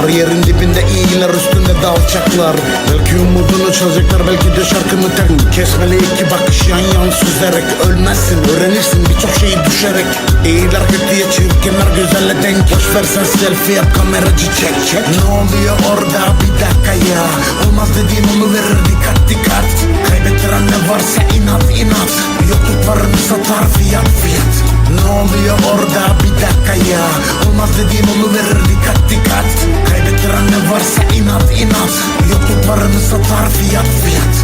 Bariyerin dibinde iyiler, üstünde de alçaklar. Belki umudunu çalacaklar, belki de şarkını tek. Kesmeli iki bakış yan yan süzerek. Ölmezsin, öğrenirsin birçok şeyi düşerek. İyiler kötüye, çirkinler güzelle denk. Boş versen selfie yap, kameracı çek. Ne oluyor orada, bir dakika ya. Olmaz dediğin onu verir, dikkat dikkat. Kaybettiren ne varsa inat inat. Yokluk varını satar, fiyat fiyat. Ne oluyor orada, bir dakika ya. Olmaz dediğin onu verir, dikkat dikkat. Kaybettiren ne varsa inat inat. Yokluk varını satar, fiyat fiyat.